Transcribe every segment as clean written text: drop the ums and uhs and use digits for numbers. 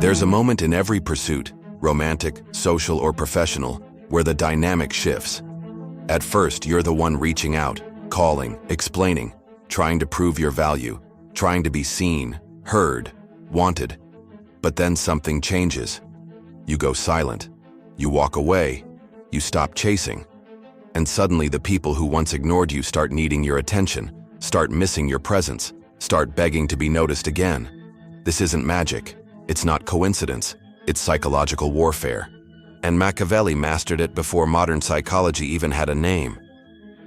There's a moment in every pursuit, romantic, social, or professional, where the dynamic shifts. At first, you're the one reaching out, calling, explaining, trying to prove your value, trying to be seen, heard, wanted. But then something changes. You go silent. You walk away. You stop chasing. And suddenly the people who once ignored you start needing your attention, start missing your presence, start begging to be noticed again. This isn't magic. It's not coincidence. It's psychological warfare. And Machiavelli mastered it before modern psychology even had a name.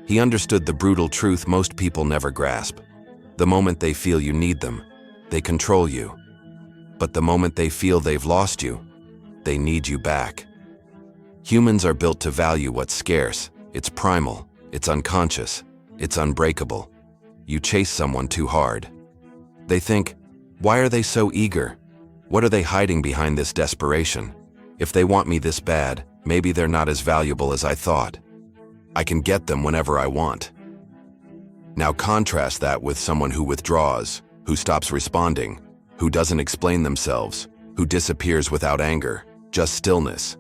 He understood the brutal truth most people never grasp. The moment they feel you need them, they control you. But the moment they feel they've lost you, they need you back. Humans are built to value what's scarce. It's primal, it's unconscious, it's unbreakable. You chase someone too hard. They think, why are they so eager? What are they hiding behind this desperation? If they want me this bad, maybe they're not as valuable as I thought. I can get them whenever I want. Now contrast that with someone who withdraws, who stops responding, who doesn't explain themselves, who disappears without anger, just stillness.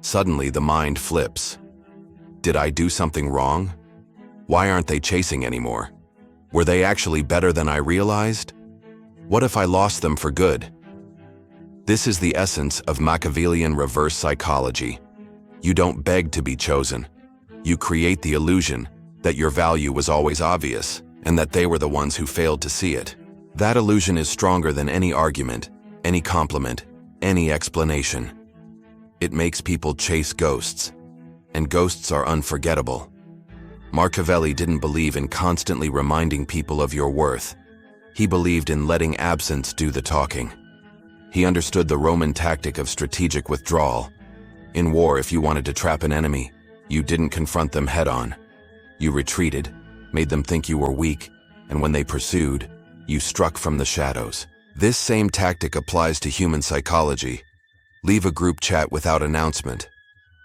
Suddenly the mind flips. Did I do something wrong? Why aren't they chasing anymore? Were they actually better than I realized? What if I lost them for good? This is the essence of Machiavellian reverse psychology. You don't beg to be chosen. You create the illusion that your value was always obvious and that they were the ones who failed to see it. That illusion is stronger than any argument, any compliment, any explanation. It makes people chase ghosts, and ghosts are unforgettable. Machiavelli didn't believe in constantly reminding people of your worth. He believed in letting absence do the talking. He understood the Roman tactic of strategic withdrawal. In war, if you wanted to trap an enemy, you didn't confront them head-on. You retreated, made them think you were weak, and when they pursued, you struck from the shadows. This same tactic applies to human psychology. Leave a group chat without announcement.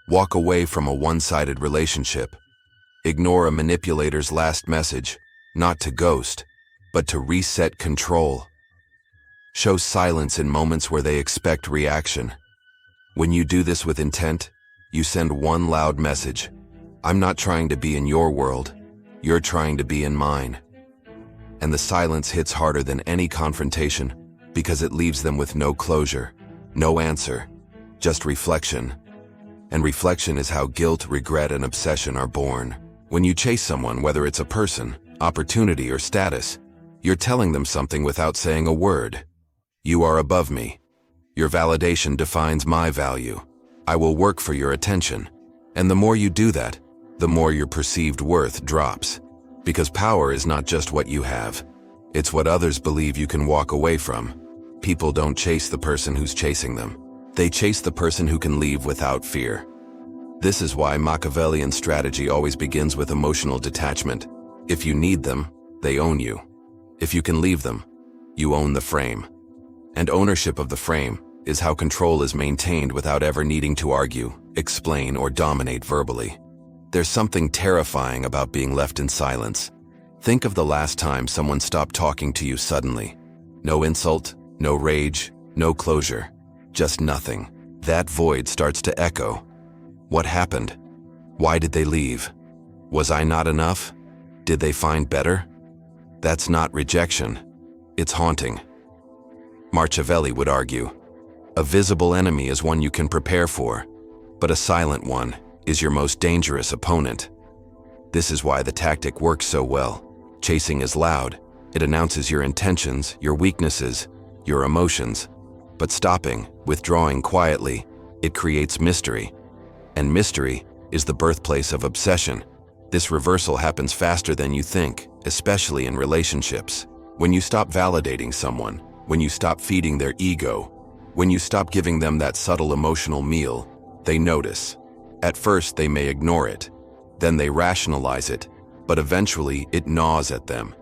Walk away from a one-sided relationship. Ignore a manipulator's last message, not to ghost, but to reset control. Show silence in moments where they expect reaction. When you do this with intent, you send one loud message. I'm not trying to be in your world. You're trying to be in mine. And the silence hits harder than any confrontation because it leaves them with no closure, no answer, just reflection. And reflection is how guilt, regret, and obsession are born. When you chase someone, whether it's a person, opportunity, or status, you're telling them something without saying a word. You are above me. Your validation defines my value. I will work for your attention. And the more you do that, the more your perceived worth drops. Because power is not just what you have. It's what others believe you can walk away from. People don't chase the person who's chasing them. They chase the person who can leave without fear. This is why Machiavellian strategy always begins with emotional detachment. If you need them, they own you. If you can leave them, you own the frame. And ownership of the frame is how control is maintained without ever needing to argue, explain, or dominate verbally. There's something terrifying about being left in silence. Think of the last time someone stopped talking to you suddenly. No insult, no rage, no closure, just nothing. That void starts to echo. What happened? Why did they leave? Was I not enough? Did they find better? That's not rejection. It's haunting. Machiavelli would argue, a visible enemy is one you can prepare for, but a silent one is your most dangerous opponent. This is why the tactic works so well. Chasing is loud. It announces your intentions, your weaknesses, your emotions. But stopping, withdrawing quietly, it creates mystery. And mystery is the birthplace of obsession. This reversal happens faster than you think, especially in relationships. When you stop validating someone, when you stop feeding their ego, when you stop giving them that subtle emotional meal, they notice. At first, they may ignore it. Then they rationalize it, but eventually it gnaws at them.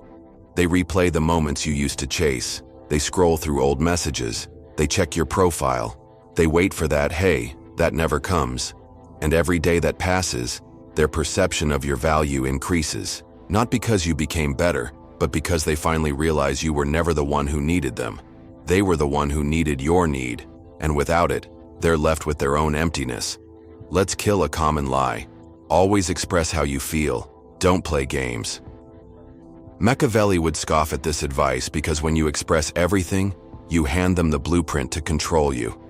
They replay the moments you used to chase. They scroll through old messages. They check your profile. They wait for that, hey, that never comes. And every day that passes, their perception of your value increases. Not because you became better, but because they finally realize you were never the one who needed them. They were the one who needed your need, and without it, they're left with their own emptiness. Let's kill a common lie. Always express how you feel. Don't play games. Machiavelli would scoff at this advice because when you express everything, you hand them the blueprint to control you.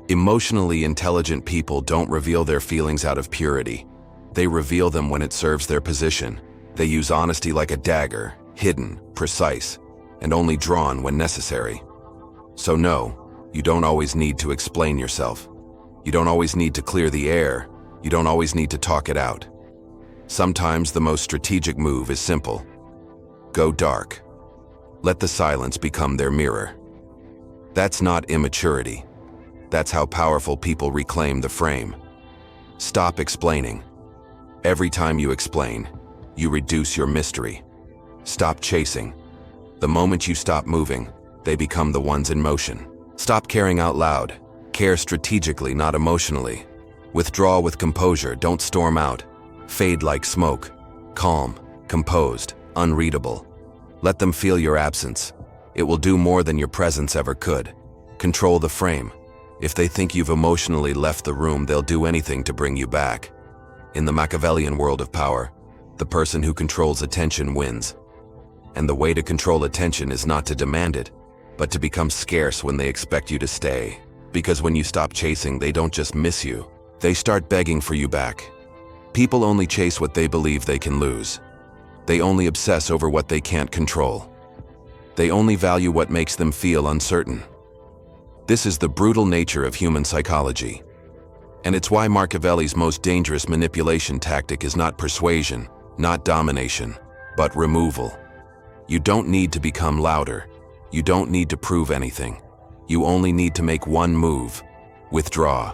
Emotionally intelligent people don't reveal their feelings out of purity. They reveal them when it serves their position. They use honesty like a dagger, hidden, precise, and only drawn when necessary. So no, you don't always need to explain yourself. You don't always need to clear the air. You don't always need to talk it out. Sometimes the most strategic move is simple. Go dark. Let the silence become their mirror. That's not immaturity. That's how powerful people reclaim the frame. Stop explaining. Every time you explain, you reduce your mystery. Stop chasing. The moment you stop moving, they become the ones in motion. Stop caring out loud. Care strategically, not emotionally. Withdraw with composure, don't storm out. Fade like smoke. Calm, composed, unreadable. Let them feel your absence. It will do more than your presence ever could. Control the frame. If they think you've emotionally left the room, they'll do anything to bring you back. In the Machiavellian world of power, the person who controls attention wins. And the way to control attention is not to demand it, but to become scarce when they expect you to stay. Because when you stop chasing, they don't just miss you. They start begging for you back. People only chase what they believe they can lose. They only obsess over what they can't control. They only value what makes them feel uncertain. This is the brutal nature of human psychology. And it's why Machiavelli's most dangerous manipulation tactic is not persuasion, not domination, but removal. You don't need to become louder. You don't need to prove anything. You only need to make one move: withdraw.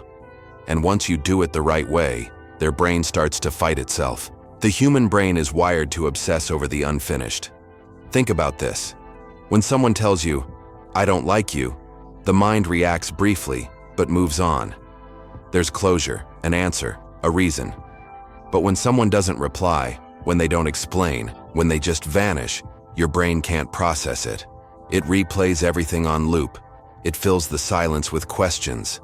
And once you do it the right way, their brain starts to fight itself. The human brain is wired to obsess over the unfinished. Think about this. When someone tells you, "I don't like you," the mind reacts briefly, but moves on. There's closure, an answer, a reason. But when someone doesn't reply, when they don't explain, when they just vanish, your brain can't process it. It replays everything on loop. It fills the silence with questions.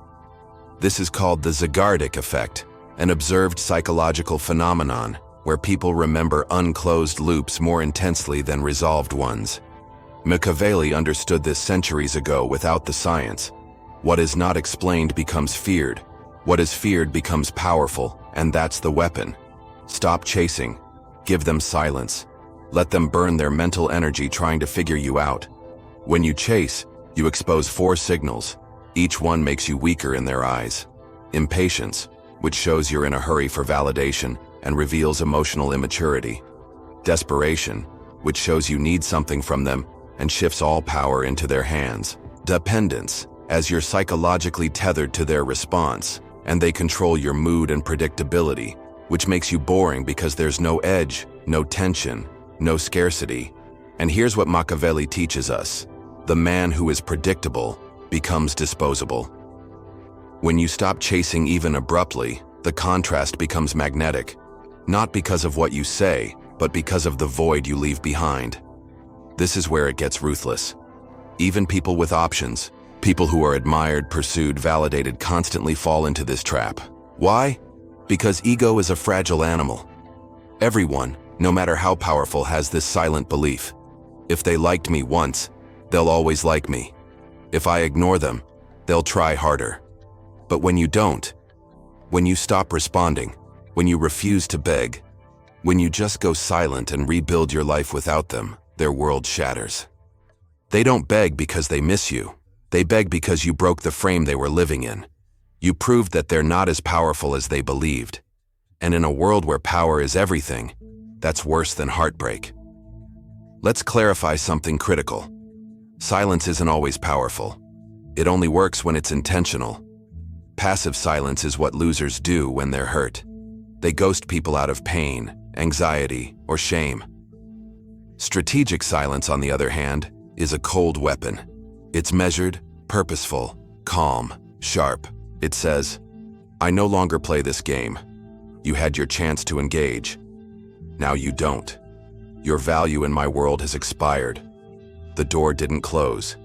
This is called the Zeigarnik effect, an observed psychological phenomenon where people remember unclosed loops more intensely than resolved ones. Machiavelli understood this centuries ago without the science. What is not explained becomes feared. What is feared becomes powerful, and that's the weapon. Stop chasing. Give them silence. Let them burn their mental energy trying to figure you out. When you chase, you expose 4 signals. Each one makes you weaker in their eyes. Impatience, which shows you're in a hurry for validation and reveals emotional immaturity. Desperation, which shows you need something from them and shifts all power into their hands. Dependence, as you're psychologically tethered to their response, and they control your mood and predictability, which makes you boring because there's no edge, no tension, no scarcity. And here's what Machiavelli teaches us. The man who is predictable becomes disposable. When you stop chasing even abruptly, the contrast becomes magnetic, not because of what you say, but because of the void you leave behind. This is where it gets ruthless. Even people with options, people who are admired, pursued, validated, constantly fall into this trap. Why? Because ego is a fragile animal. Everyone, no matter how powerful, has this silent belief. If they liked me once, they'll always like me. If I ignore them, they'll try harder. But when you don't, when you stop responding, when you refuse to beg, when you just go silent and rebuild your life without them, their world shatters. They don't beg because they miss you. They beg because you broke the frame they were living in. You proved that they're not as powerful as they believed. And in a world where power is everything, that's worse than heartbreak. Let's clarify something critical. Silence isn't always powerful. It only works when it's intentional. Passive silence is what losers do when they're hurt. They ghost people out of pain, anxiety, or shame. Strategic silence, on the other hand, is a cold weapon. It's measured, purposeful, calm, sharp. It says, "I no longer play this game. You had your chance to engage. Now you don't. Your value in my world has expired. The door didn't close.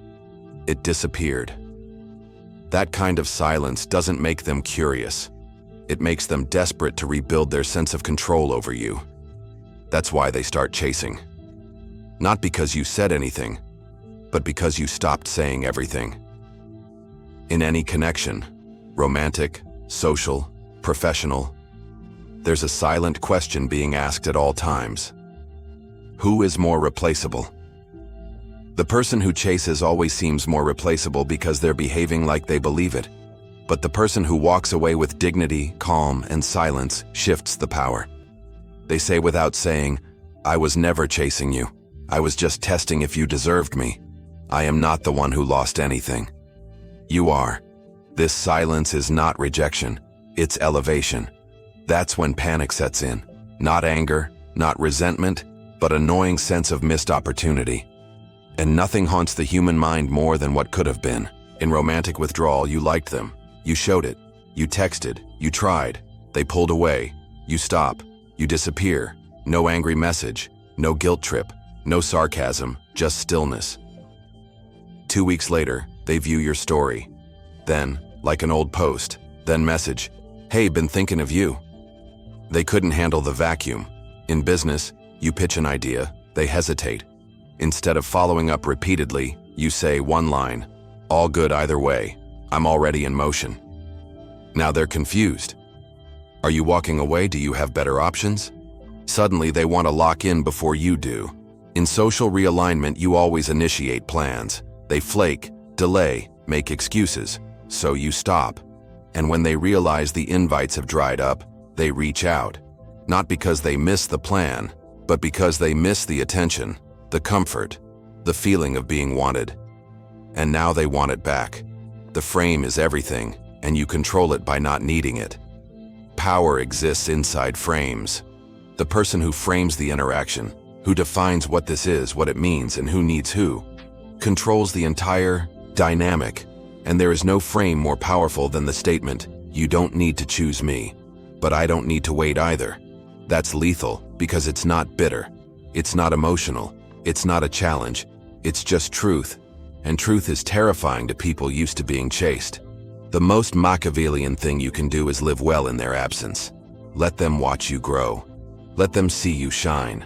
It disappeared." That kind of silence doesn't make them curious. It makes them desperate to rebuild their sense of control over you. That's why they start chasing. Not because you said anything, but because you stopped saying everything. In any connection, romantic, social, professional, there's a silent question being asked at all times. Who is more replaceable? The person who chases always seems more replaceable because they're behaving like they believe it. But the person who walks away with dignity, calm, and silence shifts the power. They say without saying, "I was never chasing you. I was just testing if you deserved me. I am not the one who lost anything. You are." This silence is not rejection, it's elevation. That's when panic sets in. Not anger, not resentment, but a gnawing sense of missed opportunity. And nothing haunts the human mind more than what could have been. In romantic withdrawal, you liked them. You showed it. You texted. You tried. They pulled away. You stop. You disappear. No angry message. No guilt trip. No sarcasm. Just stillness. 2 weeks later, they view your story. Then, like an old post, then message, "Hey, been thinking of you." They couldn't handle the vacuum. In business, you pitch an idea. They hesitate. Instead of following up repeatedly, you say one line, "All good either way. I'm already in motion." Now they're confused. Are you walking away? Do you have better options? Suddenly they want to lock in before you do. In social realignment, you always initiate plans. They flake, delay, make excuses, so you stop. And when they realize the invites have dried up, they reach out. Not because they miss the plan, but because they miss the attention, the comfort, the feeling of being wanted. And now they want it back. The frame is everything, and you control it by not needing it. Power exists inside frames. The person who frames the interaction, who defines what this is, what it means, and who needs who, controls the entire dynamic. And there is no frame more powerful than the statement, "You don't need to choose me, but I don't need to wait either." That's lethal because it's not bitter. It's not emotional. It's not a challenge. It's just truth. And truth is terrifying to people used to being chased. The most Machiavellian thing you can do is live well in their absence. Let them watch you grow. Let them see you shine.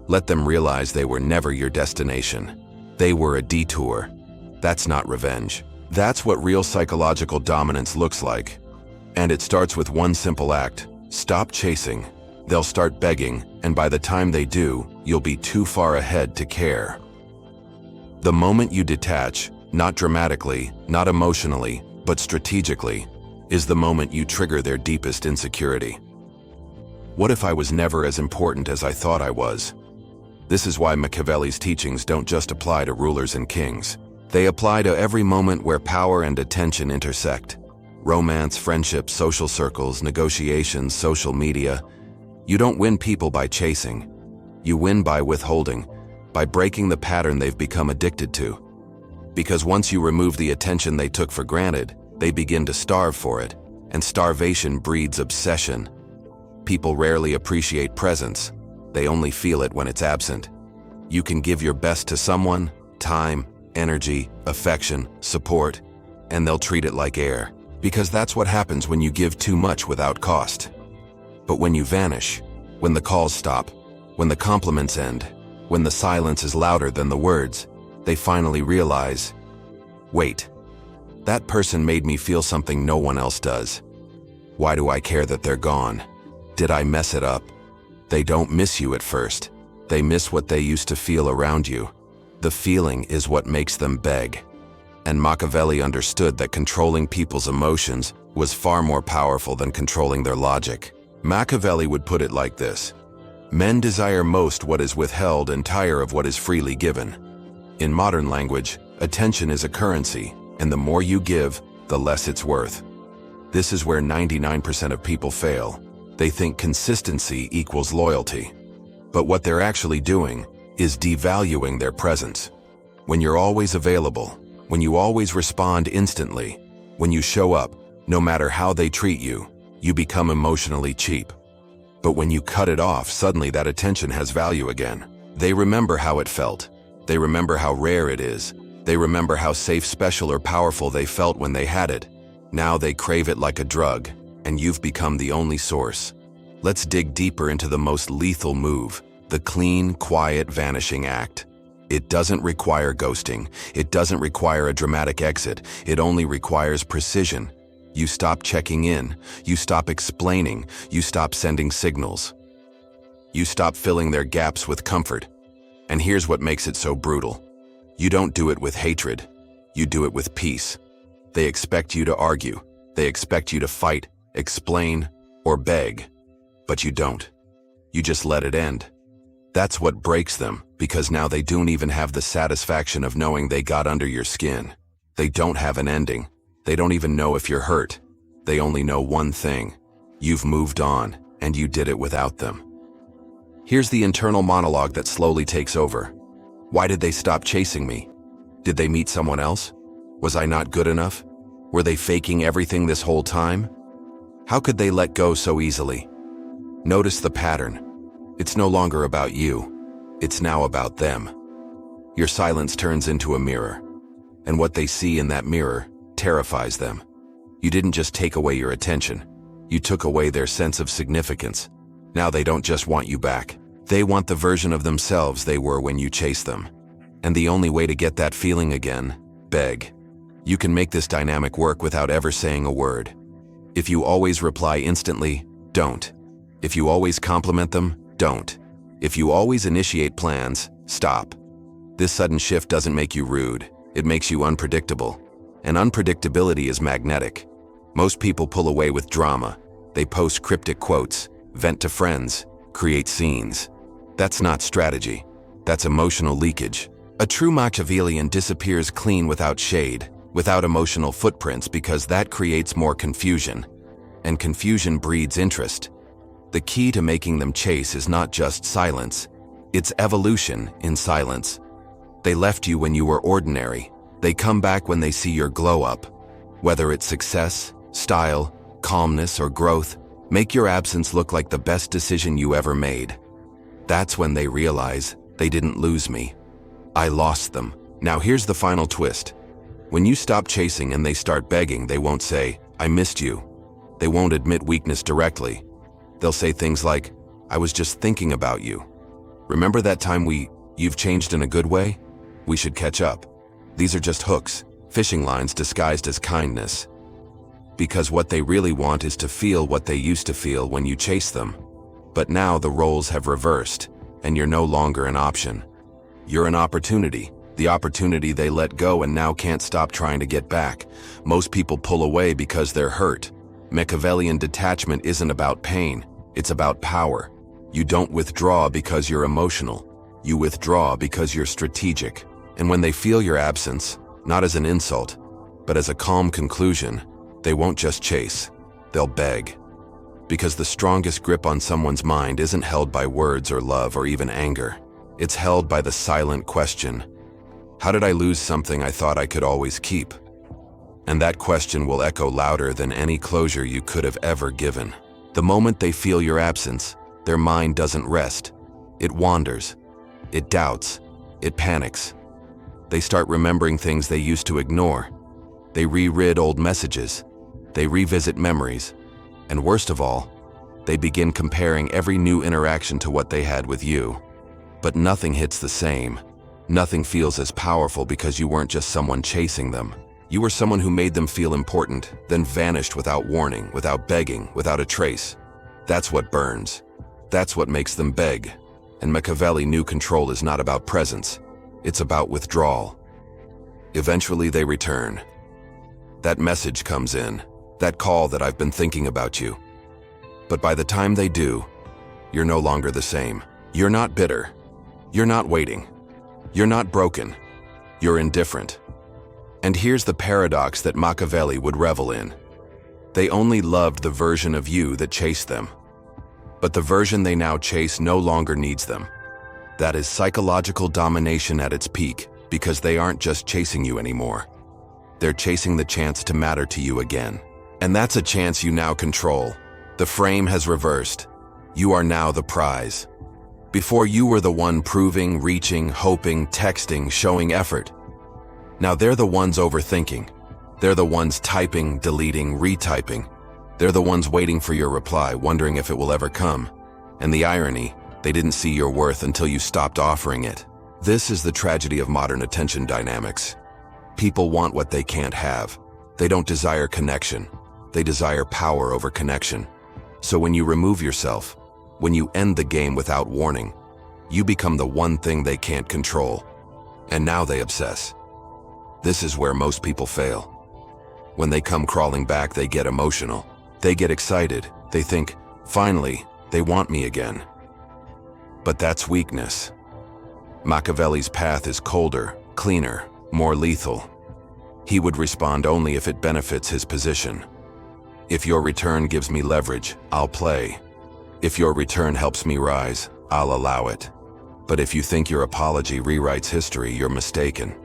Let them realize they were never your destination. They were a detour. That's not revenge. That's what real psychological dominance looks like. And it starts with one simple act. Stop chasing. They'll start begging, and by the time they do, you'll be too far ahead to care. The moment you detach, not dramatically, not emotionally, but strategically, is the moment you trigger their deepest insecurity. What if I was never as important as I thought I was? This is why Machiavelli's teachings don't just apply to rulers and kings. They apply to every moment where power and attention intersect. Romance, friendship, social circles, negotiations, social media. You don't win people by chasing. You win by withholding, by breaking the pattern they've become addicted to. Because once you remove the attention they took for granted, they begin to starve for it, and starvation breeds obsession. People rarely appreciate presence. They only feel it when it's absent. You can give your best to someone, time, energy, affection, support, and they'll treat it like air. Because that's what happens when you give too much without cost. But when you vanish, when the calls stop, when the compliments end, when the silence is louder than the words, they finally realize, wait, that person made me feel something no one else does. Why do I care that they're gone? Did I mess it up? They don't miss you at first. They miss what they used to feel around you. The feeling is what makes them beg. And Machiavelli understood that controlling people's emotions was far more powerful than controlling their logic. Machiavelli would put it like this: men desire most what is withheld and tire of what is freely given. In modern language, attention is a currency, and the more you give, the less it's worth. This is where 99% of people fail. They think consistency equals loyalty. But what they're actually doing is devaluing their presence. When you're always available, when you always respond instantly, when you show up, no matter how they treat you, you become emotionally cheap. But when you cut it off, suddenly that attention has value again. They remember how it felt. They remember how rare it is. They remember how safe, special, or powerful they felt when they had it. Now they crave it like a drug, and you've become the only source. Let's dig deeper into the most lethal move, the clean, quiet vanishing act. It doesn't require ghosting. It doesn't require a dramatic exit. It only requires precision. You stop checking in. You stop explaining. You stop sending signals. You stop filling their gaps with comfort. And here's what makes it so brutal. You don't do it with hatred. You do it with peace. They expect you to argue. They expect you to fight, explain, or beg. But you don't. You just let it end. That's what breaks them, because now they don't even have the satisfaction of knowing they got under your skin. They don't have an ending. They don't even know if you're hurt. They only know one thing. You've moved on, and you did it without them. Here's the internal monologue that slowly takes over. Why did they stop chasing me? Did they meet someone else? Was I not good enough? Were they faking everything this whole time? How could they let go so easily? Notice the pattern. It's no longer about you. It's now about them. Your silence turns into a mirror, and what they see in that mirror terrifies them. You didn't just take away your attention. You took away their sense of significance. Now they don't just want you back. They want the version of themselves they were when you chased them. And the only way to get that feeling again, beg. You can make this dynamic work without ever saying a word. If you always reply instantly, don't. If you always compliment them, don't. If you always initiate plans, stop. This sudden shift doesn't make you rude. It makes you unpredictable. And unpredictability is magnetic. Most people pull away with drama. They post cryptic quotes, vent to friends, create scenes. That's not strategy. That's emotional leakage. A true Machiavellian disappears clean without shade, without emotional footprints, because that creates more confusion. And confusion breeds interest. The key to making them chase is not just silence. It's evolution in silence. They left you when you were ordinary. They come back when they see your glow up. Whether it's success, style, calmness, or growth, make your absence look like the best decision you ever made. That's when they realize they didn't lose me. I lost them. Now here's the final twist. When you stop chasing and they start begging, they won't say, "I missed you." They won't admit weakness directly. They'll say things like, "I was just thinking about you. Remember that time you've changed in a good way? We should catch up." These are just hooks, fishing lines disguised as kindness. Because what they really want is to feel what they used to feel when you chase them. But now the roles have reversed, and you're no longer an option. You're an opportunity, the opportunity they let go and now can't stop trying to get back. Most people pull away because they're hurt. Machiavellian detachment isn't about pain, it's about power. You don't withdraw because you're emotional. You withdraw because you're strategic. And when they feel your absence, not as an insult, but as a calm conclusion, they won't just chase, they'll beg. Because the strongest grip on someone's mind isn't held by words or love or even anger. It's held by the silent question, how did I lose something I thought I could always keep? And that question will echo louder than any closure you could have ever given. The moment they feel your absence, their mind doesn't rest. It wanders. It doubts. It panics. They start remembering things they used to ignore. They reread old messages. They revisit memories. And worst of all, they begin comparing every new interaction to what they had with you. But nothing hits the same. Nothing feels as powerful because you weren't just someone chasing them. You were someone who made them feel important, then vanished without warning, without begging, without a trace. That's what burns. That's what makes them beg. And Machiavelli knew control is not about presence. It's about withdrawal. Eventually they return. That message comes in, that call that I've been thinking about you. But by the time they do, you're no longer the same. You're not bitter. You're not waiting. You're not broken. You're indifferent. And here's the paradox that Machiavelli would revel in. They only loved the version of you that chased them. But the version they now chase no longer needs them. That is psychological domination at its peak, because they aren't just chasing you anymore. They're chasing the chance to matter to you again. And that's a chance you now control. The frame has reversed. You are now the prize. Before you were the one proving, reaching, hoping, texting, showing effort. Now they're the ones overthinking. They're the ones typing, deleting, retyping. They're the ones waiting for your reply, wondering if it will ever come. And the irony, they didn't see your worth until you stopped offering it. This is the tragedy of modern attention dynamics. People want what they can't have. They don't desire connection. They desire power over connection. So when you remove yourself, when you end the game without warning, you become the one thing they can't control. And now they obsess. This is where most people fail. When they come crawling back, they get emotional. They get excited. They think, finally, they want me again. But that's weakness. Machiavelli's path is colder, cleaner, more lethal. He would respond only if it benefits his position. If your return gives me leverage, I'll play. If your return helps me rise, I'll allow it. But if you think your apology rewrites history, you're mistaken.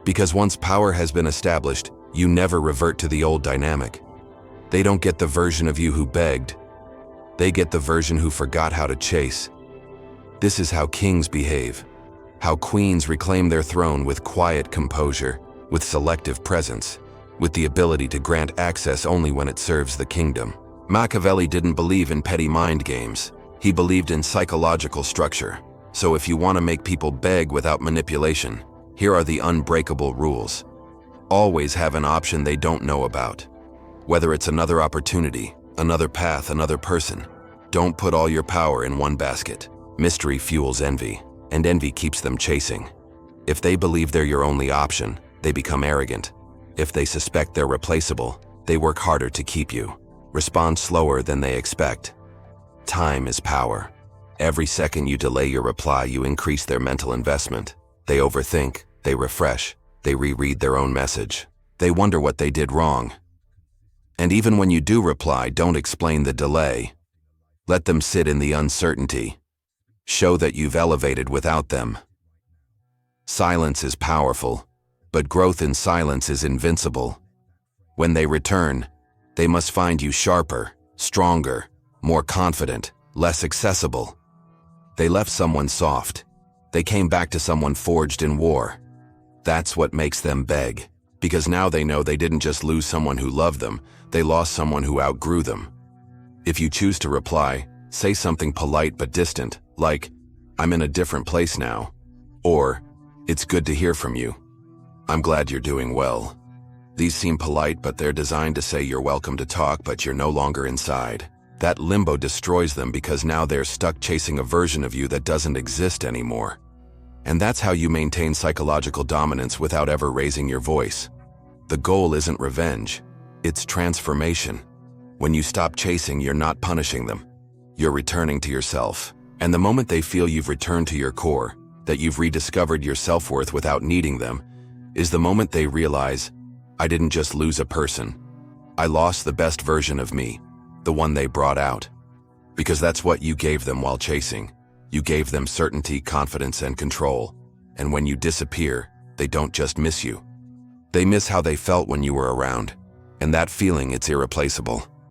Because once power has been established, you never revert to the old dynamic. They don't get the version of you who begged. They get the version who forgot how to chase. This is how kings behave. How queens reclaim their throne with quiet composure, with selective presence, with the ability to grant access only when it serves the kingdom. Machiavelli didn't believe in petty mind games. He believed in psychological structure. So if you want to make people beg without manipulation, here are the unbreakable rules. Always have an option they don't know about. Whether it's another opportunity, another path, another person, don't put all your power in one basket. Mystery fuels envy, and envy keeps them chasing. If they believe they're your only option, they become arrogant. If they suspect they're replaceable, they work harder to keep you. Respond slower than they expect. Time is power. Every second you delay your reply, you increase their mental investment. They overthink, they refresh, they reread their own message. They wonder what they did wrong. And even when you do reply, don't explain the delay. Let them sit in the uncertainty. Show that you've elevated without them. Silence is powerful, but growth in silence is invincible. When they return, they must find you sharper, stronger, more confident, less accessible. They left someone soft. They came back to someone forged in war. That's what makes them beg, because now they know they didn't just lose someone who loved them, they lost someone who outgrew them. If you choose to reply, say something polite but distant, like, "I'm in a different place now," or, "It's good to hear from you. I'm glad you're doing well." These seem polite, but they're designed to say you're welcome to talk, but you're no longer inside. That limbo destroys them because now they're stuck chasing a version of you that doesn't exist anymore. And that's how you maintain psychological dominance without ever raising your voice. The goal isn't revenge, it's transformation. When you stop chasing, you're not punishing them. You're returning to yourself. And the moment they feel you've returned to your core, that you've rediscovered your self-worth without needing them, is the moment they realize, I didn't just lose a person. I lost the best version of me, the one they brought out. Because that's what you gave them while chasing. You gave them certainty, confidence, and control. And when you disappear, they don't just miss you. They miss how they felt when you were around. And that feeling, it's irreplaceable.